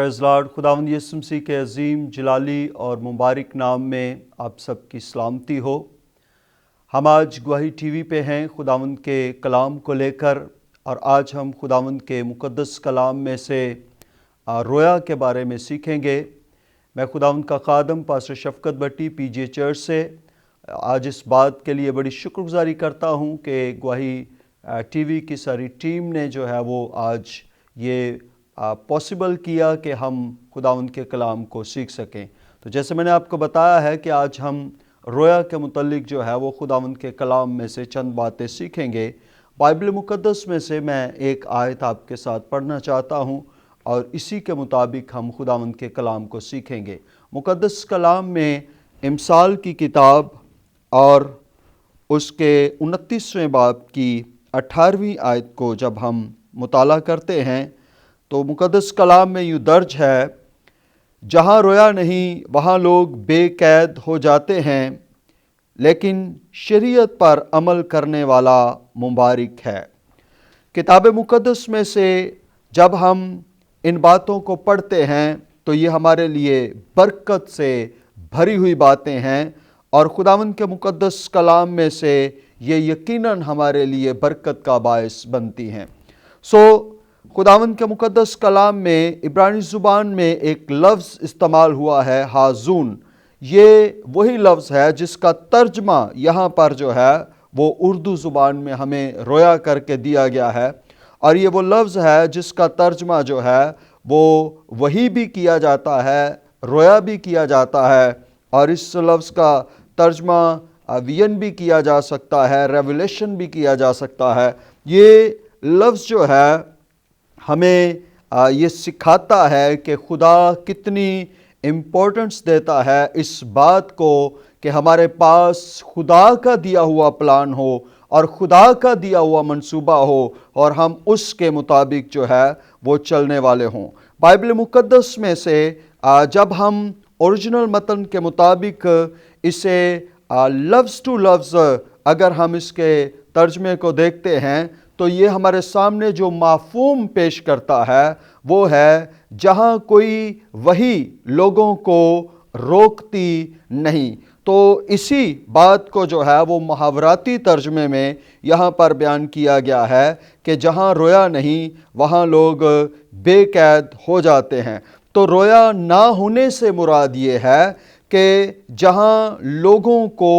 پریز lord. خداوند یسوع مسیح کے عظیم جلالی اور مبارک نام میں آپ سب کی سلامتی ہو۔ ہم آج گواہی ٹی وی پہ ہیں خداوند کے کلام کو لے کر، اور آج ہم خداوند کے مقدس کلام میں سے رویا کے بارے میں سیکھیں گے۔ میں خداوند کا خادم پاسٹر شفقت بٹی پی جی چرچ سے آج اس بات کے لیے بڑی شکر گزاری کرتا ہوں کہ گواہی ٹی وی کی ساری ٹیم نے جو ہے وہ آج یہ پاسبل کیا کہ ہم خداوند کے کلام کو سیکھ سکیں۔ تو جیسے میں نے آپ کو بتایا ہے کہ آج ہم رویا کے متعلق جو ہے وہ خداوند کے کلام میں سے چند باتیں سیکھیں گے۔ بائبل مقدس میں سے میں ایک آیت آپ کے ساتھ پڑھنا چاہتا ہوں اور اسی کے مطابق ہم خداوند کے کلام کو سیکھیں گے۔ مقدس کلام میں امثال کی کتاب اور اس کے 29ویں باب کی 18ویں آیت کو جب ہم مطالعہ کرتے ہیں تو مقدس کلام میں یوں درج ہے، جہاں رویا نہیں وہاں لوگ بے قید ہو جاتے ہیں، لیکن شریعت پر عمل کرنے والا مبارک ہے۔ کتاب مقدس میں سے جب ہم ان باتوں کو پڑھتے ہیں تو یہ ہمارے لیے برکت سے بھری ہوئی باتیں ہیں، اور خداوند کے مقدس کلام میں سے یہ یقیناً ہمارے لیے برکت کا باعث بنتی ہیں۔ خداوند کے مقدس کلام میں عبرانی زبان میں ایک لفظ استعمال ہوا ہے، حازون۔ یہ وہی لفظ ہے جس کا ترجمہ یہاں پر جو ہے وہ اردو زبان میں ہمیں رویا کر کے دیا گیا ہے، اور یہ وہ لفظ ہے جس کا ترجمہ جو ہے وہ وحی بھی کیا جاتا ہے، رویا بھی کیا جاتا ہے، اور اس لفظ کا ترجمہ وین بھی کیا جا سکتا ہے، ریولیشن بھی کیا جا سکتا ہے۔ یہ لفظ جو ہے ہمیں یہ سکھاتا ہے کہ خدا کتنی امپورٹنس دیتا ہے اس بات کو کہ ہمارے پاس خدا کا دیا ہوا پلان ہو اور خدا کا دیا ہوا منصوبہ ہو، اور ہم اس کے مطابق جو ہے وہ چلنے والے ہوں۔ بائبل مقدس میں سے جب ہم اوریجنل متن کے مطابق اسے لفظ ٹو لفظ اگر ہم اس کے ترجمے کو دیکھتے ہیں تو یہ ہمارے سامنے جو مفہوم پیش کرتا ہے وہ ہے، جہاں کوئی وحی لوگوں کو روکتی نہیں۔ تو اسی بات کو جو ہے وہ محاوراتی ترجمے میں یہاں پر بیان کیا گیا ہے کہ جہاں رویا نہیں وہاں لوگ بے قید ہو جاتے ہیں۔ تو رویا نہ ہونے سے مراد یہ ہے کہ جہاں لوگوں کو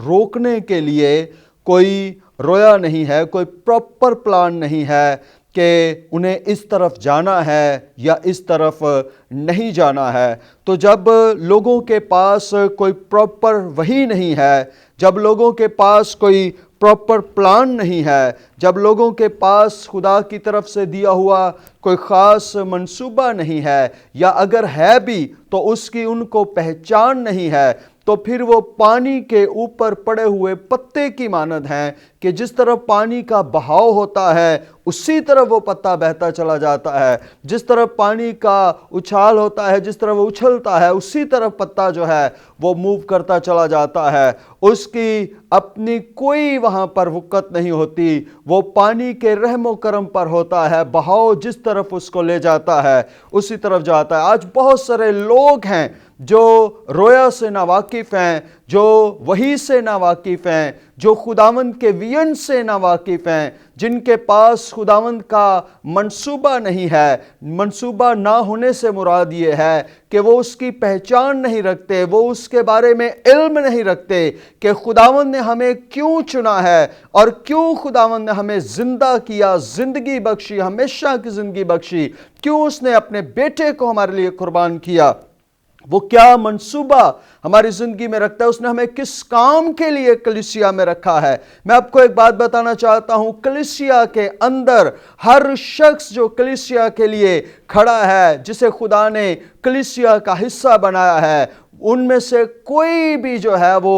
روکنے کے لیے کوئی رویا نہیں ہے، کوئی پراپر پلان نہیں ہے کہ انہیں اس طرف جانا ہے یا اس طرف نہیں جانا ہے۔ تو جب لوگوں کے پاس کوئی پراپر وحی نہیں ہے، جب لوگوں کے پاس کوئی پراپر پلان نہیں ہے، جب لوگوں کے پاس خدا کی طرف سے دیا ہوا کوئی خاص منصوبہ نہیں ہے، یا اگر ہے بھی تو اس کی ان کو پہچان نہیں ہے، تو پھر وہ پانی کے اوپر پڑے ہوئے پتے کی مانند ہیں کہ جس طرح پانی کا بہاؤ ہوتا ہے اسی طرح وہ پتا بہتا چلا جاتا ہے، جس طرح پانی کا اچھال ہوتا ہے، جس طرح وہ اچھلتا ہے اسی طرح پتا جو ہے وہ موو کرتا چلا جاتا ہے۔ اس کی اپنی کوئی وہاں پر وقت نہیں ہوتی، وہ پانی کے رحم و کرم پر ہوتا ہے، بہاؤ جس طرف اس کو لے جاتا ہے اسی طرف جاتا ہے۔ آج بہت سارے لوگ ہیں جو رویا سے ناواقف ہیں، جو وحی سے ناواقف ہیں، جو خداوند کے ویژن سے ناواقف ہیں، جن کے پاس خداوند کا منصوبہ نہیں ہے۔ منصوبہ نہ ہونے سے مراد یہ ہے کہ وہ اس کی پہچان نہیں رکھتے، وہ اس کے بارے میں علم نہیں رکھتے کہ خداوند نے ہمیں کیوں چنا ہے اور کیوں خداوند نے ہمیں زندہ کیا، زندگی بخشی، ہمیشہ کی زندگی بخشی، کیوں اس نے اپنے بیٹے کو ہمارے لیے قربان کیا، وہ کیا منصوبہ ہماری زندگی میں رکھتا ہے، اس نے ہمیں کس کام کے لیے کلیسیا میں رکھا ہے۔ میں آپ کو ایک بات بتانا چاہتا ہوں، کلیسیا کے اندر ہر شخص جو کلیسیا کے لیے کھڑا ہے، جسے خدا نے کلیسیا کا حصہ بنایا ہے، ان میں سے کوئی بھی جو ہے وہ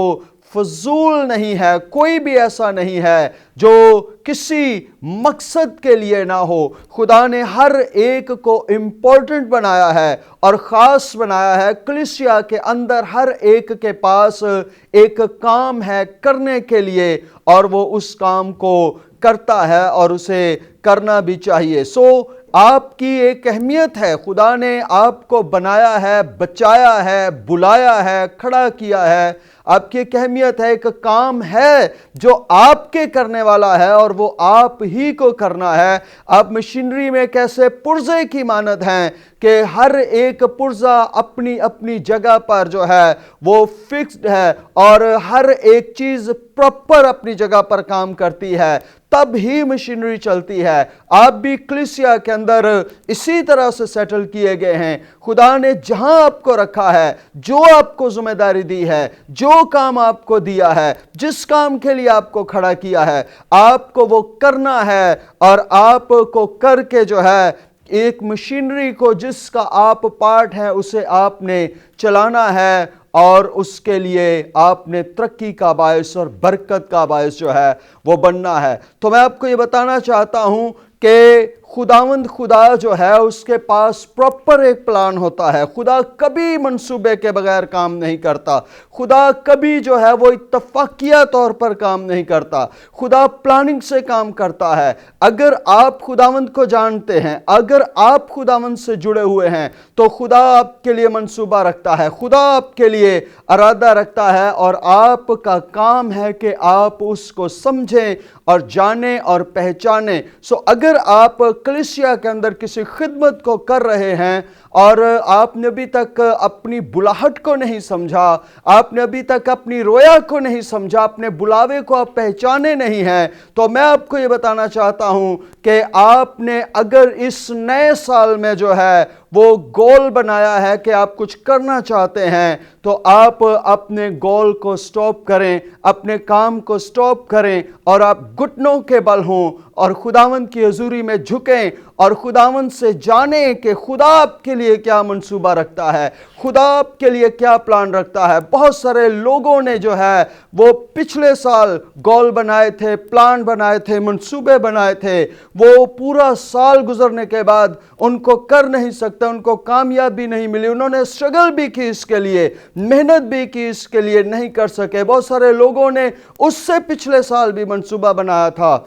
فضول نہیں ہے، کوئی بھی ایسا نہیں ہے جو کسی مقصد کے لیے نہ ہو۔ خدا نے ہر ایک کو امپورٹنٹ بنایا ہے اور خاص بنایا ہے۔ کلیسیا کے اندر ہر ایک کے پاس ایک کام ہے کرنے کے لیے، اور وہ اس کام کو کرتا ہے اور اسے کرنا بھی چاہیے۔ آپ کی ایک اہمیت ہے، خدا نے آپ کو بنایا ہے، بچایا ہے، بلایا ہے، کھڑا کیا ہے، آپ کی ایک اہمیت ہے، ایک کام ہے جو آپ کے کرنے والا ہے اور وہ آپ ہی کو کرنا ہے۔ آپ مشینری میں کیسے پرزے کی مانند ہیں کہ ہر ایک پرزا اپنی اپنی جگہ پر جو ہے وہ فکسڈ ہے اور ہر ایک چیز پراپر اپنی جگہ پر کام کرتی ہے، تب ہی مشینری چلتی ہے۔ آپ بھی کلیسیا کے اندر اسی طرح سے سیٹل کیے گئے ہیں۔ خدا نے جہاں آپ کو رکھا ہے، جو آپ کو ذمہ داری دی ہے، جو کام آپ کو دیا ہے، جس کام کے لیے آپ کو کھڑا کیا ہے، آپ کو وہ کرنا ہے اور آپ کو کر کے جو ہے ایک مشینری کو جس کا آپ پارٹ ہے اسے آپ نے چلانا ہے اور اس کے لیے آپ نے ترقی کا باعث اور برکت کا باعث جو ہے وہ بننا ہے۔ تو میں آپ کو یہ بتانا چاہتا ہوں کہ خداوند خدا جو ہے اس کے پاس پراپر ایک پلان ہوتا ہے۔ خدا کبھی منصوبے کے بغیر کام نہیں کرتا۔ خدا کبھی جو ہے وہ اتفاقیہ طور پر کام نہیں کرتا۔ خدا پلاننگ سے کام کرتا ہے۔ اگر آپ خداوند کو جانتے ہیں، اگر آپ خداوند سے جڑے ہوئے ہیں تو خدا آپ کے لیے منصوبہ رکھتا ہے، خدا آپ کے لیے ارادہ رکھتا ہے اور آپ کا کام ہے کہ آپ اس کو سمجھیں اور جانیں اور پہچانیں۔ اگر آپ کلیسیا کے اندر کسی خدمت کو کر رہے ہیں اور آپ نے ابھی تک اپنی بلاہٹ کو نہیں سمجھا، آپ نے ابھی تک اپنی رویا کو نہیں سمجھا، اپنے بلاوے کو آپ پہچانے نہیں ہیں، تو میں آپ کو یہ بتانا چاہتا ہوں کہ آپ نے اگر اس نئے سال میں جو ہے وہ گول بنایا ہے کہ آپ کچھ کرنا چاہتے ہیں، تو آپ اپنے گول کو سٹاپ کریں، اپنے کام کو سٹاپ کریں اور آپ گھٹنوں کے بل ہوں اور خداوند کی حضوری میں جھکیں اور خداوند سے جانیں کہ خدا آپ کے لیے کیا منصوبہ رکھتا ہے، خدا آپ کے لیے کیا پلان رکھتا ہے۔ بہت سارے لوگوں نے جو ہے وہ پچھلے سال گول بنائے تھے، پلان بنائے تھے، منصوبے بنائے تھے، وہ پورا سال گزرنے کے بعد ان کو کر نہیں سکتے، ان کو کامیابی نہیں ملی، انہوں نے اسٹرگل بھی کی اس کے لیے، محنت بھی کی اس کے لیے، نہیں کر سکے۔ بہت سارے لوگوں نے اس سے پچھلے سال بھی منصوبہ بنایا تھا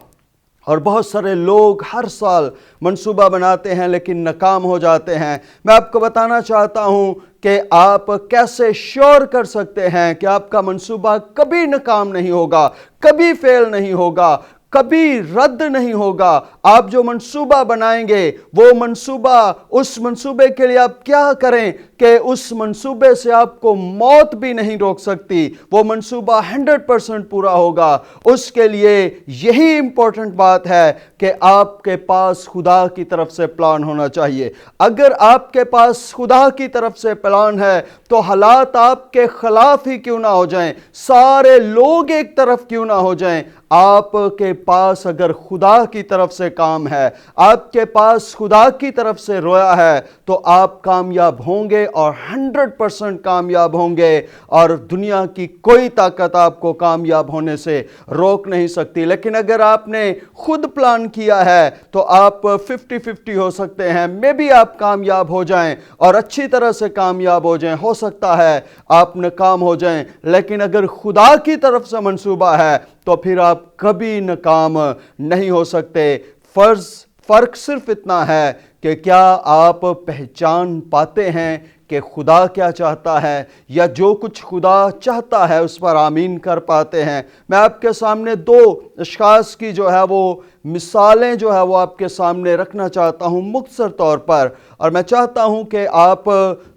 اور بہت سارے لوگ ہر سال منصوبہ بناتے ہیں لیکن ناکام ہو جاتے ہیں۔ میں آپ کو بتانا چاہتا ہوں کہ آپ کیسے شور کر سکتے ہیں کہ آپ کا منصوبہ کبھی ناکام نہیں ہوگا، کبھی فیل نہیں ہوگا، کبھی رد نہیں ہوگا۔ آپ جو منصوبہ بنائیں گے وہ منصوبہ، اس منصوبے کے لیے آپ کیا کریں کہ اس منصوبے سے آپ کو موت بھی نہیں روک سکتی، وہ منصوبہ 100% پورا ہوگا۔ اس کے لیے یہی امپورٹنٹ بات ہے کہ آپ کے پاس خدا کی طرف سے پلان ہونا چاہیے۔ اگر آپ کے پاس خدا کی طرف سے پلان ہے تو حالات آپ کے خلاف ہی کیوں نہ ہو جائیں، سارے لوگ ایک طرف کیوں نہ ہو جائیں، آپ کے پاس اگر خدا کی طرف سے کام ہے، آپ کے پاس خدا کی طرف سے رویا ہے تو آپ کامیاب ہوں گے اور 100% کامیاب ہوں گے اور دنیا کی کوئی طاقت آپ کو کامیاب ہونے سے روک نہیں سکتی۔ لیکن اگر آپ نے خود پلان کیا ہے تو آپ 50-50 ہو سکتے ہیں، میں بھی آپ کامیاب ہو جائیں اور اچھی طرح سے کامیاب ہو جائیں، ہو سکتا ہے آپ ناکام ہو جائیں، لیکن اگر خدا کی طرف سے منصوبہ ہے تو پھر آپ کبھی ناکام نہیں ہو سکتے۔ فرق صرف اتنا ہے کہ کیا آپ پہچان پاتے ہیں کہ خدا کیا چاہتا ہے، یا جو کچھ خدا چاہتا ہے اس پر آمین کر پاتے ہیں۔ میں آپ کے سامنے دو اشخاص کی جو ہے وہ مثالیں جو ہے وہ آپ کے سامنے رکھنا چاہتا ہوں مختصر طور پر، اور میں چاہتا ہوں کہ آپ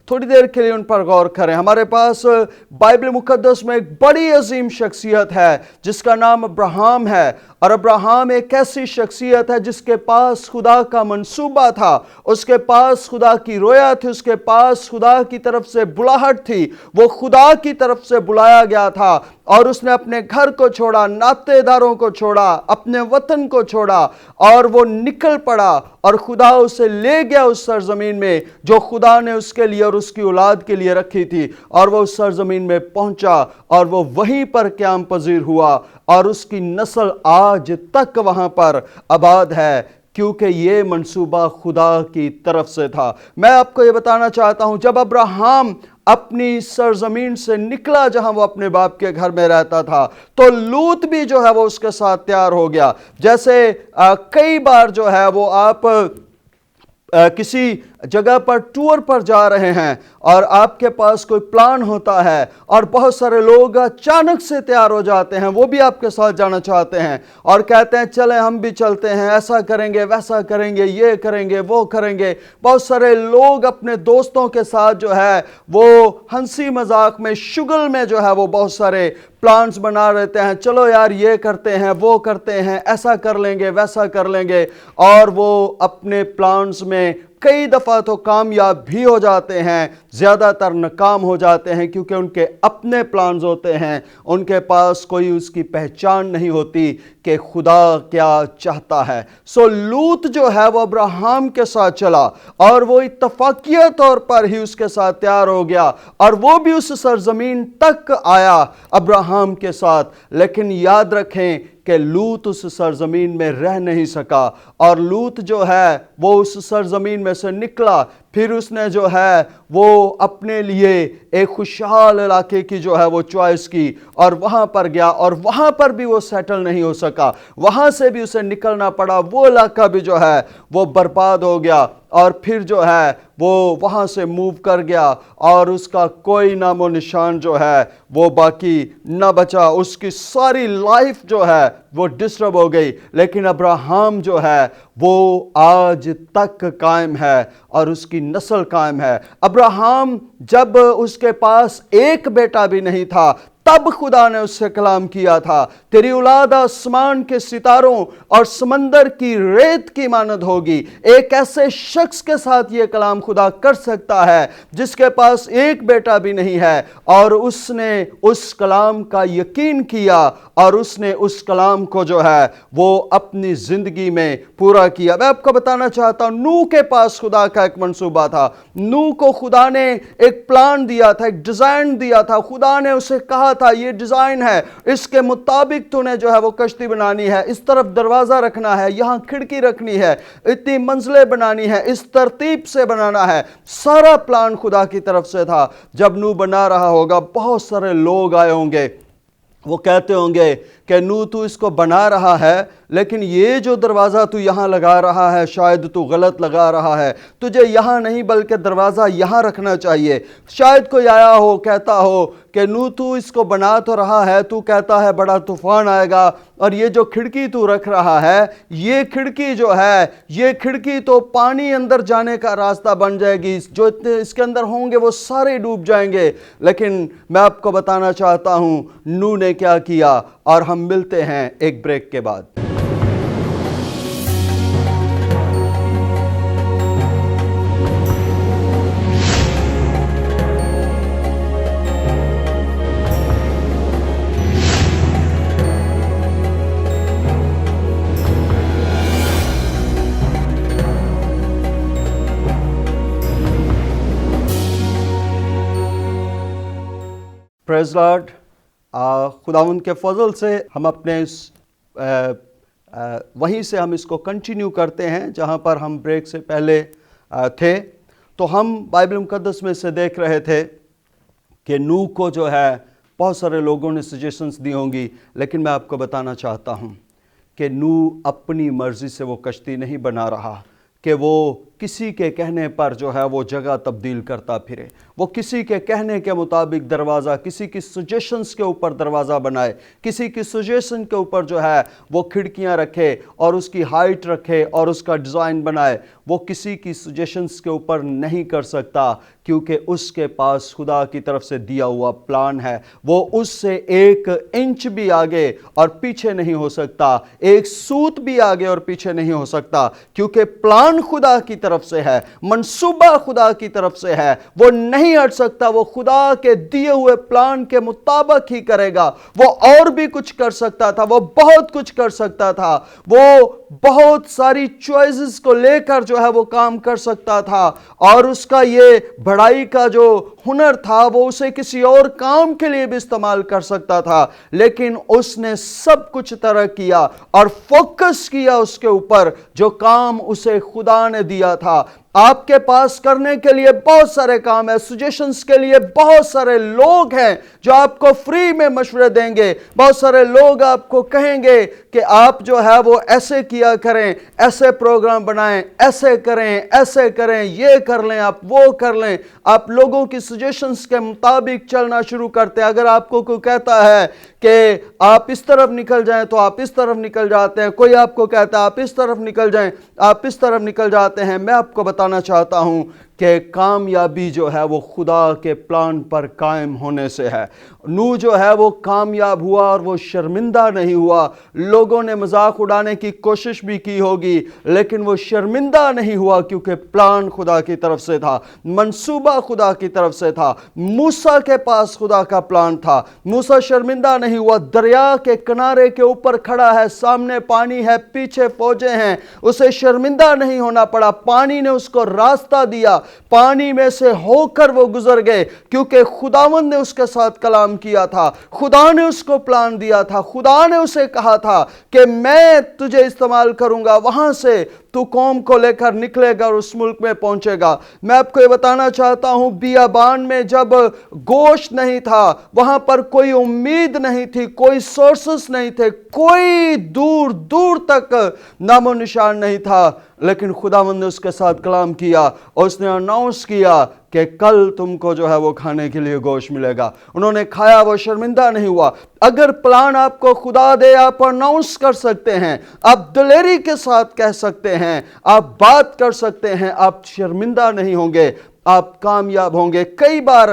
تھوڑی دیر کے لیے ان پر غور کریں۔ ہمارے پاس بائبل مقدس میں ایک بڑی عظیم شخصیت ہے جس کا نام ابراہیم ہے، اور ابراہیم ایک ایسی شخصیت ہے جس کے پاس خدا کا منصوبہ تھا، اس کے پاس خدا کی رویا تھی، اس کے پاس خدا کی طرف سے بلاہٹ تھی، وہ خدا کی طرف سے بلایا گیا تھا اور اس نے اپنے گھر کو چھوڑا، ناطے داروں کو چھوڑا، اپنے وطن کو چھوڑا اور وہ نکل پڑا اور خدا اسے لے گیا اس سرزمین میں جو خدا نے اس کے لیے اور اس کی اولاد کے لیے رکھی تھی، اور وہ اس سرزمین میں پہنچا اور وہ وہیں پر قیام پذیر ہوا اور اس کی نسل آج تک وہاں پر آباد ہے، کیونکہ یہ منصوبہ خدا کی طرف سے تھا۔ میں آپ کو یہ بتانا چاہتا ہوں، جب ابراہیم اپنی سرزمین سے نکلا جہاں وہ اپنے باپ کے گھر میں رہتا تھا تو لوط بھی جو ہے وہ اس کے ساتھ تیار ہو گیا۔ جیسے کئی بار جو ہے وہ آپ کسی جگہ پر ٹور پر جا رہے ہیں اور آپ کے پاس کوئی پلان ہوتا ہے اور بہت سارے لوگ اچانک سے تیار ہو جاتے ہیں، وہ بھی آپ کے ساتھ جانا چاہتے ہیں اور کہتے ہیں چلیں ہم بھی چلتے ہیں، ایسا کریں گے ویسا کریں گے، یہ کریں گے وہ کریں گے۔ بہت سارے لوگ اپنے دوستوں کے ساتھ جو ہے وہ ہنسی مذاق میں، شگل میں جو ہے وہ بہت سارے پلانز بنا رہتے ہیں، چلو یار یہ کرتے ہیں وہ کرتے ہیں، ایسا کر لیں گے ویسا کر لیں گے، اور وہ اپنے پلانز میں کئی دفعہ تو کامیاب بھی ہو جاتے ہیں، زیادہ تر ناکام ہو جاتے ہیں، کیونکہ ان کے اپنے پلانز ہوتے ہیں، ان کے پاس کوئی اس کی پہچان نہیں ہوتی کہ خدا کیا چاہتا ہے۔ سو لوط جو ہے وہ ابراہیم کے ساتھ چلا اور وہ اتفاقیہ طور پر ہی اس کے ساتھ تیار ہو گیا اور وہ بھی اس سرزمین تک آیا ابراہیم کے ساتھ، لیکن یاد رکھیں کہ لوط اس سرزمین میں رہ نہیں سکا، اور لوط جو ہے وہ اس سرزمین میں سے نکلا، پھر اس نے جو ہے وہ اپنے لیے ایک خوشحال علاقے کی جو ہے وہ چوائس کی اور وہاں پر گیا، اور وہاں پر بھی وہ سیٹل نہیں ہو سکا، وہاں سے بھی اسے نکلنا پڑا، وہ علاقہ بھی جو ہے وہ برباد ہو گیا، اور پھر جو ہے وہ وہاں سے موو کر گیا اور اس کا کوئی نام و نشان جو ہے وہ باقی نہ بچا، اس کی ساری لائف جو ہے وہ ڈسٹرب ہو گئی۔ لیکن ابراہیم جو ہے وہ آج تک قائم ہے اور اس کی نسل قائم ہے۔ ابراہیم جب اس کے پاس ایک بیٹا بھی نہیں تھا تب خدا نے اس سے کلام کیا تھا، تیری اولاد آسمان کے ستاروں اور سمندر کی ریت کی مانند ہوگی۔ ایک ایسے شخص کے ساتھ یہ کلام خدا کر سکتا ہے جس کے پاس ایک بیٹا بھی نہیں ہے، اور اس نے اس کلام کا یقین کیا اور اس نے اس کلام کو جو ہے وہ اپنی زندگی میں پورا کیا۔ میں آپ کو بتانا چاہتا ہوں، نوح کے پاس خدا کا ایک منصوبہ تھا، نوح کو خدا نے ایک پلان دیا تھا، ایک ڈیزائن دیا تھا، خدا نے اسے کہا تھا یہ ڈیزائن ہے، اس کے مطابق تو نے جو ہے وہ کشتی بنانی ہے، اس طرف دروازہ رکھنا ہے، یہاں کھڑکی رکھنی ہے، اتنی منزلیں بنانی ہے، اس ترتیب سے بنانا ہے۔ سارا پلان خدا کی طرف سے تھا۔ جب نوح بنا رہا ہوگا بہت سارے لوگ آئے ہوں گے، وہ کہتے ہوں گے کہ نوح تو اس کو بنا رہا ہے لیکن یہ جو دروازہ تو یہاں لگا رہا ہے شاید تو غلط لگا رہا ہے، تجھے یہاں نہیں بلکہ دروازہ یہاں رکھنا چاہیے۔ شاید کوئی آیا ہو کہتا ہو کہ نوح تو اس کو بنا تو رہا ہے، تو کہتا ہے بڑا طوفان آئے گا، اور یہ جو کھڑکی تو رکھ رہا ہے، یہ کھڑکی جو ہے، یہ کھڑکی تو پانی اندر جانے کا راستہ بن جائے گی، جو اس کے اندر ہوں گے وہ سارے ڈوب جائیں گے۔ لیکن میں آپ کو بتانا چاہتا ہوں نوح نے کیا کیا، اور ہم ملتے ہیں ایک بریک کے بعد۔ پریز لارڈ، خداوند کے فضل سے ہم اپنے وہیں سے ہم اس کو کنٹینیو کرتے ہیں جہاں پر ہم بریک سے پہلے تھے۔ تو ہم بائبل مقدس میں سے دیکھ رہے تھے کہ نوح کو جو ہے بہت سارے لوگوں نے سجیشنز دی ہوں گی، لیکن میں آپ کو بتانا چاہتا ہوں کہ نوح اپنی مرضی سے وہ کشتی نہیں بنا رہا کہ وہ کسی کے کہنے پر جو ہے وہ جگہ تبدیل کرتا پھرے، وہ کسی کے کہنے کے مطابق دروازہ، کسی کی سجیشنز کے اوپر دروازہ بنائے، کسی کی سجیشن کے اوپر جو ہے وہ کھڑکیاں رکھے اور اس کی ہائٹ رکھے اور اس کا ڈیزائن بنائے۔ وہ کسی کی سجیشنز کے اوپر نہیں کر سکتا، کیونکہ اس کے پاس خدا کی طرف سے دیا ہوا پلان ہے۔ وہ اس سے ایک انچ بھی آگے اور پیچھے نہیں ہو سکتا، ایک سوت بھی آگے اور پیچھے نہیں ہو سکتا، کیونکہ پلان خدا کی طرف سے ہے، منصوبہ خدا کی طرف سے ہے، وہ نہیں ہٹ سکتا۔ وہ خدا کے دیے ہوئے پلان کے مطابق ہی کرے گا۔ وہ اور بھی کچھ کر سکتا تھا، وہ بہت کچھ کر سکتا تھا، وہ بہت ساری چوائسز کو لے کر جو ہے وہ کام کر سکتا تھا، اور اس کا یہ بڑائی کا جو ہنر تھا وہ اسے کسی اور کام کے لیے بھی استعمال کر سکتا تھا، لیکن اس نے سب کچھ ترک کیا اور فوکس کیا اس کے اوپر جو کام اسے خدا نے دیا تھا۔ آپ کے پاس کرنے کے لیے بہت سارے کام ہیں، سجیشنز کے لیے بہت سارے لوگ ہیں جو آپ کو فری میں مشورے دیں گے، بہت سارے لوگ آپ کو کہیں گے کہ آپ جو ہے وہ ایسے کیا کریں، ایسے پروگرام بنائیں، ایسے کریں، یہ کر لیں، آپ وہ کر لیں۔ آپ لوگوں کی سجیشنز کے مطابق چلنا شروع کرتے ہیں۔ اگر آپ کو کوئی کہتا ہے کہ آپ اس طرف نکل جائیں تو آپ اس طرف نکل جاتے ہیں، کوئی آپ کو کہتا ہے آپ اس طرف نکل جائیں، آپ اس طرف نکل جاتے ہیں۔ میں آپ کو بتانا چاہتا ہوں کہ کامیابی جو ہے وہ خدا کے پلان پر قائم ہونے سے ہے۔ نوح جو ہے وہ کامیاب ہوا اور وہ شرمندہ نہیں ہوا۔ لوگوں نے مذاق اڑانے کی کوشش بھی کی ہوگی لیکن وہ شرمندہ نہیں ہوا، کیونکہ پلان خدا کی طرف سے تھا، منصوبہ خدا کی طرف سے تھا۔ موسیٰ کے پاس خدا کا پلان تھا، موسیٰ شرمندہ نہیں ہوا۔ دریا کے کنارے کے اوپر کھڑا ہے، سامنے پانی ہے، پیچھے فوجیں ہیں، اسے شرمندہ نہیں ہونا پڑا۔ پانی نے اس کو راستہ دیا، پانی میں سے ہو کر وہ گزر گئے، کیونکہ خداوند نے اس کے ساتھ کلام کیا تھا، خدا نے اس کو پلان دیا تھا، خدا نے اسے کہا تھا کہ میں تجھے استعمال کروں گا، وہاں سے تو قوم کو لے کر نکلے گا اور اس ملک میں پہنچے گا۔ میں آپ کو یہ بتانا چاہتا ہوں، بیابان میں جب گوشت نہیں تھا، وہاں پر کوئی امید نہیں تھی، کوئی سورسز نہیں تھے، کوئی دور دور تک نام و نشان نہیں تھا، لیکن خداوند نے اس کے ساتھ کلام کیا اور اس نے اناؤنس کیا کہ کل تم کو جو ہے وہ کھانے کے لیے گوشت ملے گا۔ انہوں نے کھایا، وہ شرمندہ نہیں ہوا۔ اگر پلان آپ کو خدا دے، آپ اناؤنس کر سکتے ہیں، آپ دلیری کے ساتھ کہہ سکتے ہیں، آپ بات کر سکتے ہیں، آپ شرمندہ نہیں ہوں گے، آپ کامیاب ہوں گے۔ کئی بار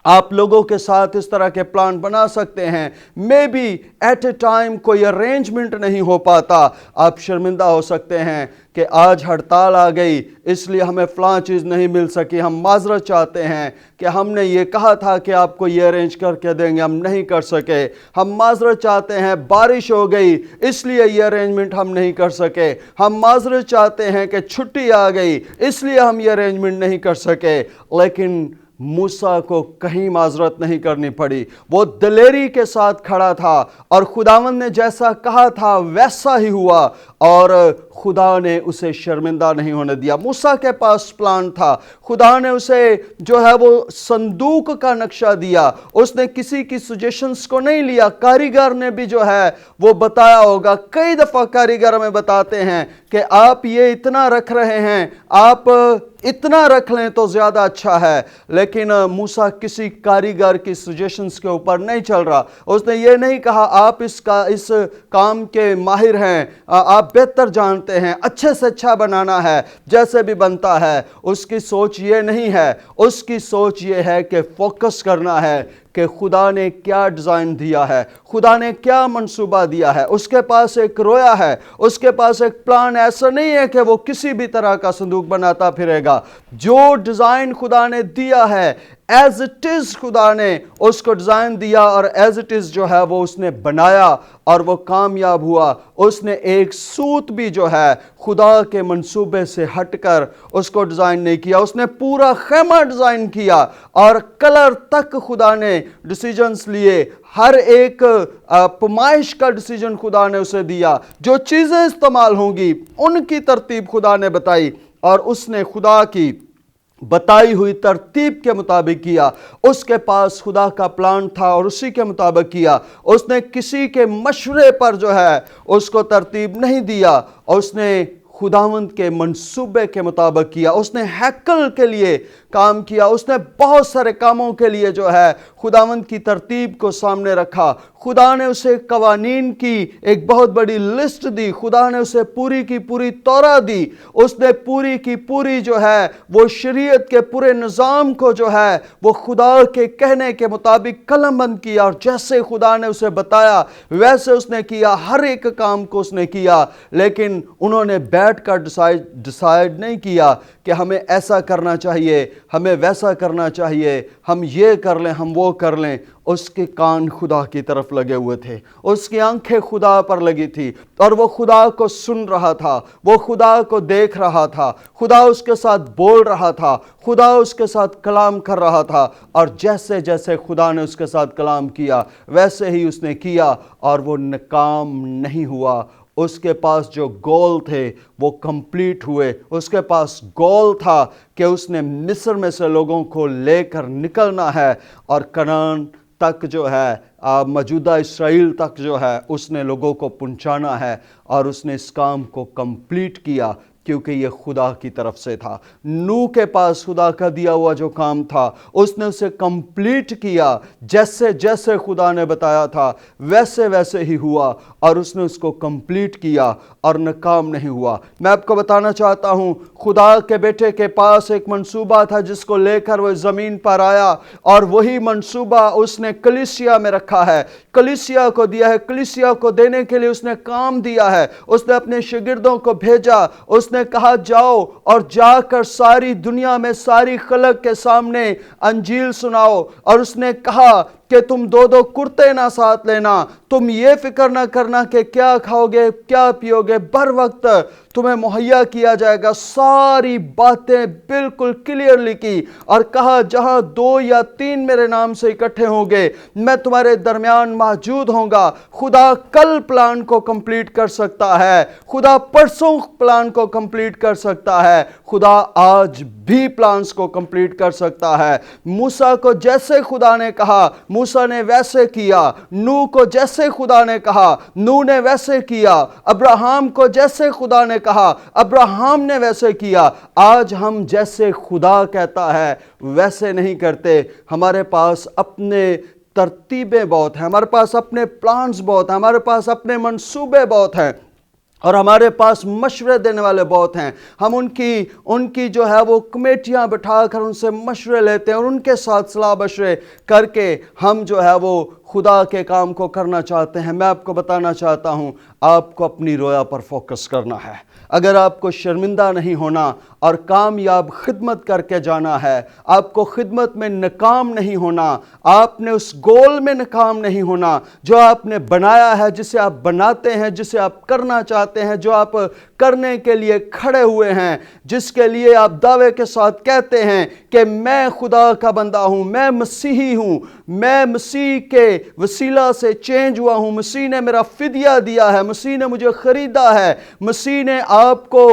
آپ لوگوں کے ساتھ اس طرح کے پلان بنا سکتے ہیں، may be at a time کوئی ارینجمنٹ نہیں ہو پاتا، آپ شرمندہ ہو سکتے ہیں کہ آج ہڑتال آ گئی اس لیے ہمیں فلاں چیز نہیں مل سکی، ہم معذرت چاہتے ہیں کہ ہم نے یہ کہا تھا کہ آپ کو یہ ارینج کر کے دیں گے، ہم نہیں کر سکے، ہم معذرت چاہتے ہیں بارش ہو گئی اس لیے یہ ارینجمنٹ ہم نہیں کر سکے، ہم معذرت چاہتے ہیں کہ چھٹی آ گئی اس لیے ہم یہ ارینجمنٹ نہیں کر سکے۔ لیکن موسیٰ کو کہیں معذرت نہیں کرنی پڑی، وہ دلیری کے ساتھ کھڑا تھا اور خداوند نے جیسا کہا تھا ویسا ہی ہوا اور خدا نے اسے شرمندہ نہیں ہونے دیا۔ موسیٰ کے پاس پلان تھا، خدا نے اسے جو ہے وہ صندوق کا نقشہ دیا، اس نے کسی کی سجیشنز کو نہیں لیا۔ کاریگر نے بھی جو ہے وہ بتایا ہوگا، کئی دفعہ کاریگر ہمیں بتاتے ہیں کہ آپ یہ اتنا رکھ رہے ہیں، آپ اتنا رکھ لیں تو زیادہ اچھا ہے، لیکن موسیٰ کسی کاریگر کی سجیشنز کے اوپر نہیں چل رہا۔ اس نے یہ نہیں کہا آپ اس کام کے ماہر ہیں، آپ بہتر جانتے ہیں، اچھے سے اچھا بنانا ہے، جیسے بھی بنتا ہے۔ اس کی سوچ یہ نہیں ہے، اس کی سوچ یہ ہے کہ فوکس کرنا ہے کہ خدا نے کیا ڈیزائن دیا ہے، خدا نے کیا منصوبہ دیا ہے۔ اس کے پاس ایک رویا ہے، اس کے پاس ایک پلان، ایسا نہیں ہے کہ وہ کسی بھی طرح کا صندوق بناتا پھرے گا۔ جو ڈیزائن خدا نے دیا ہے ایز اٹ از، خدا نے اس کو ڈیزائن دیا اور ایز اٹ از جو ہے وہ اس نے بنایا اور وہ کامیاب ہوا۔ اس نے ایک سوت بھی جو ہے خدا کے منصوبے سے ہٹ کر اس کو ڈیزائن نہیں کیا، اس نے پورا خیمہ ڈیزائن کیا اور کلر تک خدا نے ڈیسیجنز لیے، ہر ایک پمائش کا ڈیسیجن خدا نے اسے دیا، جو چیزیں استعمال ہوں گی ان کی ترتیب خدا نے بتائی اور اس نے خدا کی بتائی ہوئی ترتیب کے مطابق کیا۔ اس کے پاس خدا کا پلان تھا اور اسی کے مطابق کیا۔ اس نے کسی کے مشورے پر جو ہے اس کو ترتیب نہیں دیا، اس نے خداوند کے منصوبے کے مطابق کیا۔ اس نے ہیکل کے لیے کام کیا، اس نے بہت سارے کاموں کے لیے جو ہے خداوند کی ترتیب کو سامنے رکھا۔ خدا نے اسے قوانین کی ایک بہت بڑی لسٹ دی، خدا نے اسے پوری کی پوری تورا دی، اس نے پوری کی پوری جو ہے وہ شریعت کے پورے نظام کو جو ہے وہ خدا کے کہنے کے مطابق قلم بند کیا، اور جیسے خدا نے اسے بتایا ویسے اس نے کیا، ہر ایک کام کو اس نے کیا۔ لیکن انہوں نے بیٹھ کر ڈیسائیڈ نہیں کیا کہ ہمیں ایسا کرنا چاہیے، ہمیں ویسا کرنا چاہیے، ہم یہ کر لیں، ہم وہ کر لیں۔ اس کے کان خدا کی طرف لگے ہوئے تھے، اس کی آنکھیں خدا پر لگی تھی اور وہ خدا کو سن رہا تھا، وہ خدا کو دیکھ رہا تھا، خدا اس کے ساتھ بول رہا تھا، خدا اس کے ساتھ کلام کر رہا تھا، اور جیسے جیسے خدا نے اس کے ساتھ کلام کیا ویسے ہی اس نے کیا اور وہ ناکام نہیں ہوا۔ اس کے پاس جو گول تھے وہ کمپلیٹ ہوئے۔ اس کے پاس گول تھا کہ اس نے مصر میں سے لوگوں کو لے کر نکلنا ہے اور کنعان تک جو ہے، موجودہ اسرائیل تک جو ہے، اس نے لوگوں کو پہنچانا ہے، اور اس نے اس کام کو کمپلیٹ کیا کیونکہ یہ خدا کی طرف سے تھا۔ نوح کے پاس خدا کا دیا ہوا جو کام تھا اس نے اسے کمپلیٹ کیا، جیسے جیسے خدا نے بتایا تھا ویسے ویسے ہی ہوا، اور اس نے اس کو کمپلیٹ کیا اور ناکام نہیں ہوا۔ میں آپ کو بتانا چاہتا ہوں، خدا کے بیٹے کے پاس ایک منصوبہ تھا جس کو لے کر وہ زمین پر آیا، اور وہی منصوبہ اس نے کلیسیا میں رکھا ہے، کلیسیا کو دیا ہے۔ کلیسیا کو دینے کے لیے اس نے کام دیا ہے۔ اس نے اپنے شاگردوں کو بھیجا، اس نے کہا جاؤ اور جا کر ساری دنیا میں ساری خلق کے سامنے انجیل سناؤ، اور اس نے کہا کہ تم دو دو کرتے نہ ساتھ لینا، تم یہ فکر نہ کرنا کہ کیا کھاؤ گے کیا پیو گے، بر وقت تمہیں مہیا کیا جائے گا۔ ساری باتیں بالکل کلیئرلی کی، اور کہا جہاں 2 یا 3 میرے نام سے اکٹھے ہوں گے میں تمہارے درمیان موجود ہوں گا۔ خدا کل پلان کو کمپلیٹ کر سکتا ہے، خدا پرسوں پلان کو کمپلیٹ کر سکتا ہے، خدا آج بھی پلانز کو کمپلیٹ کر سکتا ہے۔ موسیٰ کو جیسے خدا نے کہا موسیٰ نے ویسے کیا، نوح کو جیسے خدا نے کہا نوح نے ویسے کیا، ابراہیم کو جیسے خدا نے کہا ابراہیم نے ویسے کیا۔ آج ہم جیسے خدا کہتا ہے ویسے نہیں کرتے۔ ہمارے پاس اپنے ترتیبیں بہت ہیں، ہمارے پاس اپنے پلانز بہت ہیں، ہمارے پاس اپنے منصوبے بہت ہیں، اور ہمارے پاس مشورے دینے والے بہت ہیں۔ ہم ان کی جو ہے وہ کمیٹیاں بٹھا کر ان سے مشورے لیتے ہیں، اور ان کے ساتھ صلاح مشورے کر کے ہم جو ہے وہ خدا کے کام کو کرنا چاہتے ہیں۔ میں آپ کو بتانا چاہتا ہوں، آپ کو اپنی رویا پر فوکس کرنا ہے۔ اگر آپ کو شرمندہ نہیں ہونا اور کامیاب خدمت کر کے جانا ہے، آپ کو خدمت میں ناکام نہیں ہونا، آپ نے اس گول میں ناکام نہیں ہونا جو آپ نے بنایا ہے، جسے آپ بناتے ہیں، جسے آپ کرنا چاہتے ہیں، جو آپ کرنے کے لیے کھڑے ہوئے ہیں، جس کے لیے آپ دعوے کے ساتھ کہتے ہیں کہ میں خدا کا بندہ ہوں، میں مسیحی ہوں، میں مسیح کے وسیلہ سے چینج ہوا ہوں، مسیح نے میرا فدیہ دیا ہے، مسیح نے مجھے خریدا ہے، مسیح نے آپ کو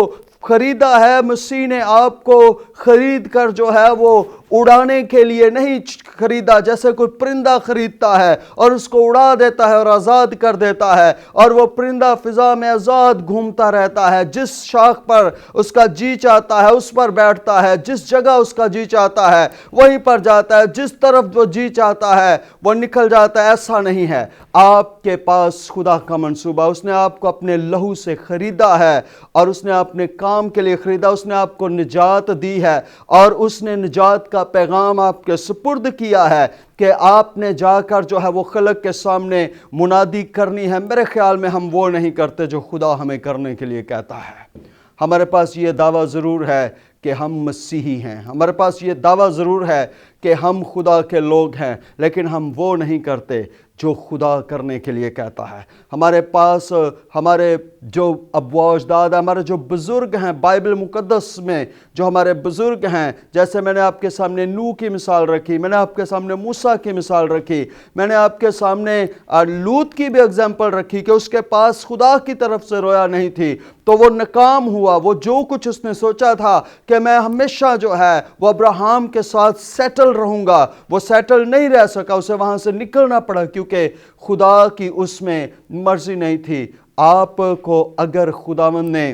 خریدا ہے، مسیح نے آپ کو خرید کر جو ہے وہ اڑانے کے لیے نہیں خریدا، جیسے کوئی پرندہ خریدتا ہے اور اس کو اڑا دیتا ہے اور آزاد کر دیتا ہے، اور وہ پرندہ فضا میں آزاد گھومتا رہتا ہے، جس شاخ پر اس کا جی چاہتا ہے اس پر بیٹھتا ہے، جس جگہ اس کا جی چاہتا ہے وہیں پر جاتا ہے، جس طرف وہ جی چاہتا ہے وہ نکل جاتا ہے۔ ایسا نہیں ہے۔ آپ کے پاس خدا کا منصوبہ، اس نے آپ کو اپنے لہو سے خریدا ہے، اور اس نے اپنے کام کے لیے خریدا، اس نے آپ کو نجات دی ہے، اور اس نے نجات کا پیغام آپ کے سپرد کیا ہے کہ آپ نے جا کر جو ہے وہ خلق کے سامنے منادی کرنی ہے۔ میرے خیال میں ہم وہ نہیں کرتے جو خدا ہمیں کرنے کے لیے کہتا ہے۔ ہمارے پاس یہ دعویٰ ضرور ہے کہ ہم مسیحی ہیں، ہمارے پاس یہ دعویٰ ضرور ہے کہ ہم خدا کے لوگ ہیں، لیکن ہم وہ نہیں کرتے جو خدا کرنے کے لیے کہتا ہے۔ ہمارے پاس ہمارے جو ابا و اجداد ہیں، ہمارے جو بزرگ ہیں بائبل مقدس میں، جو ہمارے بزرگ ہیں، جیسے میں نے آپ کے سامنے نوح کی مثال رکھی، میں نے آپ کے سامنے موسیٰ کی مثال رکھی، میں نے آپ کے سامنے لوط کی بھی اگزامپل رکھی کہ اس کے پاس خدا کی طرف سے رویا نہیں تھی تو وہ ناکام ہوا۔ وہ جو کچھ اس نے سوچا تھا کہ میں ہمیشہ جو ہے وہ ابراہیم کے ساتھ سیٹل رہوں گا، وہ سیٹل نہیں رہ سکا، اسے وہاں سے نکلنا پڑا کیونکہ خدا کی اس میں مرضی نہیں تھی۔ آپ کو اگر خداوند نے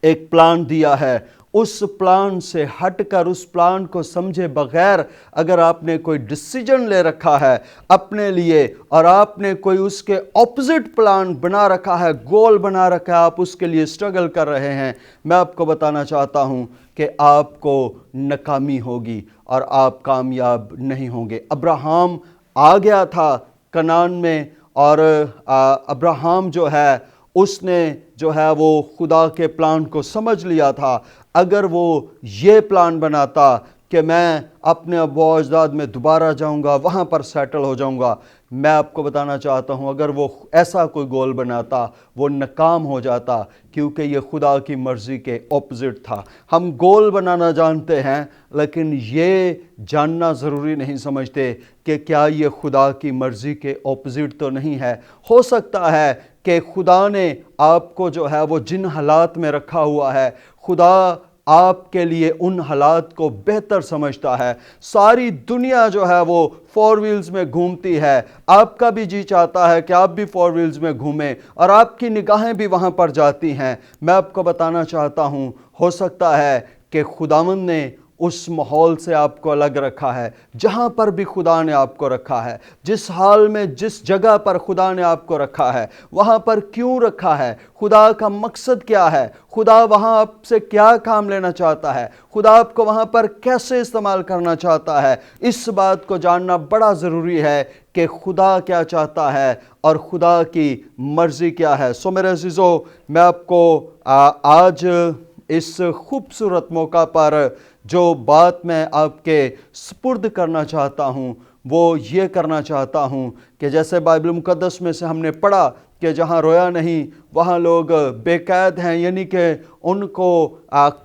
ایک پلان دیا ہے، اس پلان سے ہٹ کر اس پلان کو سمجھے بغیر اگر آپ نے کوئی ڈیسیجن لے رکھا ہے اپنے لیے، اور آپ نے کوئی اس کے اپوزٹ پلان بنا رکھا ہے، گول بنا رکھا ہے، آپ اس کے لیے سٹرگل کر رہے ہیں، میں آپ کو بتانا چاہتا ہوں کہ آپ کو ناکامی ہوگی اور آپ کامیاب نہیں ہوں گے۔ ابراہیم آ گیا تھا کنعان میں، اور ابراہیم جو ہے اس نے جو ہے وہ خدا کے پلان کو سمجھ لیا تھا۔ اگر وہ یہ پلان بناتا کہ میں اپنے ابا و اجداد میں دوبارہ جاؤں گا، وہاں پر سیٹل ہو جاؤں گا، میں آپ کو بتانا چاہتا ہوں اگر وہ ایسا کوئی گول بناتا وہ ناکام ہو جاتا، کیونکہ یہ خدا کی مرضی کے اپوزٹ تھا۔ ہم گول بنانا جانتے ہیں لیکن یہ جاننا ضروری نہیں سمجھتے کہ کیا یہ خدا کی مرضی کے اپوزٹ تو نہیں ہے۔ ہو سکتا ہے کہ خدا نے آپ کو جو ہے وہ جن حالات میں رکھا ہوا ہے، خدا آپ کے لیے ان حالات کو بہتر سمجھتا ہے۔ ساری دنیا جو ہے وہ فور ویلز میں گھومتی ہے، آپ کا بھی جی چاہتا ہے کہ آپ بھی فور ویلز میں گھومیں، اور آپ کی نگاہیں بھی وہاں پر جاتی ہیں۔ میں آپ کو بتانا چاہتا ہوں، ہو سکتا ہے کہ خداوند نے اس ماحول سے آپ کو الگ رکھا ہے، جہاں پر بھی خدا نے آپ کو رکھا ہے، جس حال میں جس جگہ پر خدا نے آپ کو رکھا ہے، وہاں پر کیوں رکھا ہے، خدا کا مقصد کیا ہے، خدا وہاں آپ سے کیا کام لینا چاہتا ہے، خدا آپ کو وہاں پر کیسے استعمال کرنا چاہتا ہے۔ اس بات کو جاننا بڑا ضروری ہے کہ خدا کیا چاہتا ہے اور خدا کی مرضی کیا ہے۔ سو میرے عزیزو، میں آپ کو آج اس خوبصورت موقع پر جو بات میں آپ کے سپرد کرنا چاہتا ہوں وہ یہ کرنا چاہتا ہوں کہ جیسے بائبل مقدس میں سے ہم نے پڑھا کہ جہاں رویا نہیں وہاں لوگ بے قید ہیں، یعنی کہ ان کو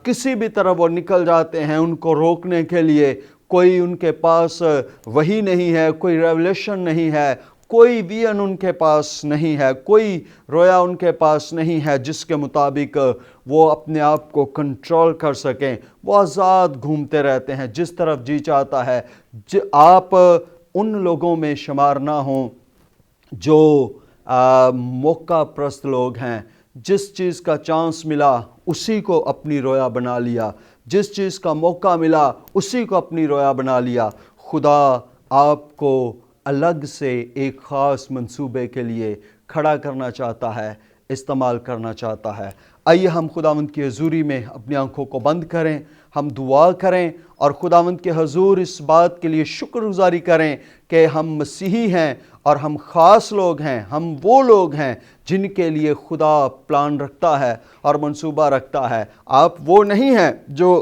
کسی بھی طرح وہ نکل جاتے ہیں، ان کو روکنے کے لیے کوئی ان کے پاس وحی نہیں ہے، کوئی ریولیشن نہیں ہے، کوئی ویژن ان کے پاس نہیں ہے، کوئی رویا ان کے پاس نہیں ہے جس کے مطابق وہ اپنے آپ کو کنٹرول کر سکیں۔ وہ آزاد گھومتے رہتے ہیں جس طرف جی چاہتا ہے۔ آپ ان لوگوں میں شمار نہ ہوں جو موقع پرست لوگ ہیں، جس چیز کا چانس ملا اسی کو اپنی رویا بنا لیا، جس چیز کا موقع ملا اسی کو اپنی رویا بنا لیا۔ خدا آپ کو الگ سے ایک خاص منصوبے کے لیے کھڑا کرنا چاہتا ہے، استعمال کرنا چاہتا ہے۔ آئیے ہم خداوند کی حضوری میں اپنی آنکھوں کو بند کریں، ہم دعا کریں اور خداوند کے حضور اس بات کے لیے شکر گزاری کریں کہ ہم مسیحی ہیں اور ہم خاص لوگ ہیں، ہم وہ لوگ ہیں جن کے لیے خدا پلان رکھتا ہے اور منصوبہ رکھتا ہے۔ آپ وہ نہیں ہیں جو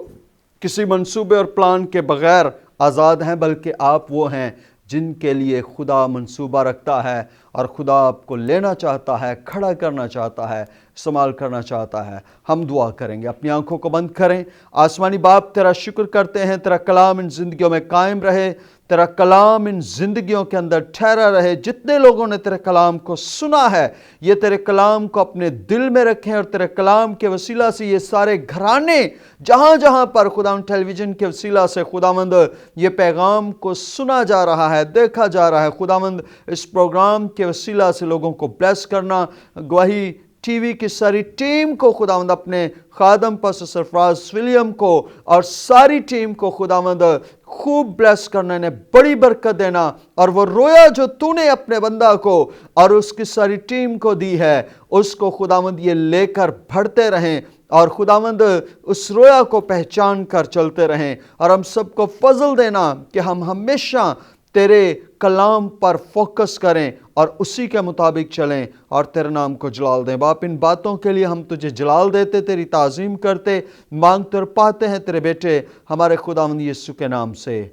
کسی منصوبے اور پلان کے بغیر آزاد ہیں، بلکہ آپ وہ ہیں جن کے لیے خدا منصوبہ رکھتا ہے اور خدا آپ کو لینا چاہتا ہے، کھڑا کرنا چاہتا ہے، استعمال کرنا چاہتا ہے۔ ہم دعا کریں گے، اپنی آنکھوں کو بند کریں۔ آسمانی باپ، تیرا شکر کرتے ہیں، تیرا کلام ان زندگیوں میں قائم رہے، تیرا کلام ان زندگیوں کے اندر ٹھہرا رہے۔ جتنے لوگوں نے تیرے کلام کو سنا ہے یہ تیرے کلام کو اپنے دل میں رکھیں، اور تیرے کلام کے وسیلہ سے یہ سارے گھرانے جہاں جہاں پر خداوند ٹیلی ویژن کے وسیلہ سے خداوند یہ پیغام کو سنا جا رہا ہے، دیکھا جا رہا ہے، خداوند اس پروگرام کے وسیلہ سے لوگوں کو بلیس کرنا۔ گواہی ٹی وی کی ساری ٹیم کو خداوند، اپنے خادم پاسٹر سرفراز ولیم کو اور ساری ٹیم کو خداوند خوب بلیس کرنا، انہیں بڑی برکت دینا، اور وہ رویا جو تو نے اپنے بندہ کو اور اس کی ساری ٹیم کو دی ہے اس کو خداوند یہ لے کر بڑھتے رہیں، اور خداوند اس رویا کو پہچان کر چلتے رہیں، اور ہم سب کو فضل دینا کہ ہم ہمیشہ تیرے کلام پر فوکس کریں اور اسی کے مطابق چلیں اور تیرے نام کو جلال دیں۔ باپ، ان باتوں کے لیے ہم تجھے جلال دیتے، تیری تعظیم کرتے، مانگتے اور پاتے ہیں تیرے بیٹے ہمارے خداوند یسوع کے نام سے،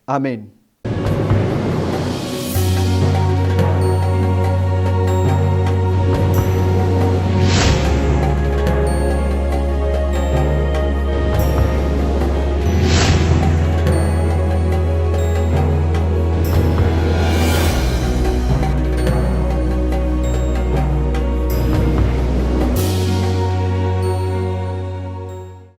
آمین۔